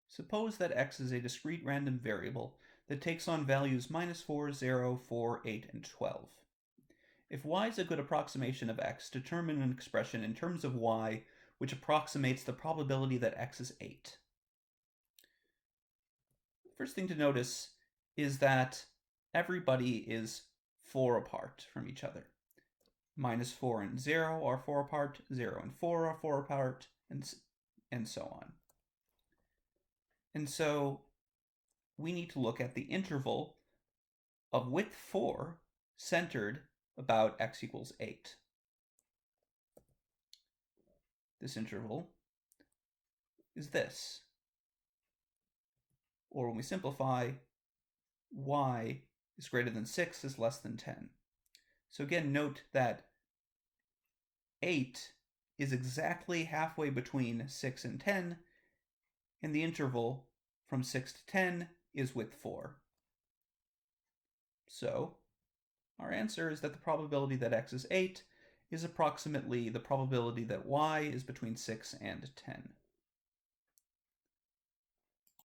Suppose that x is a discrete random variable that takes on values -4, 0, 4, 8, and 12. If y is a good approximation of x, determine an expression in terms of y which approximates the probability that x is 8. First thing to notice is that everybody is 4 apart from each other. -4 and 0 are 4 apart, 0 and 4 are 4 apart, and so on. And so we need to look at the interval of width 4 centered about x equals 8. This interval is this. Or when we simplify, y is greater than 6 is less than 10. So again, note that 8 is exactly halfway between 6 and 10, and the interval from 6 to 10 is width 4. So our answer is that the probability that x is 8 is approximately the probability that y is between 6 and 10.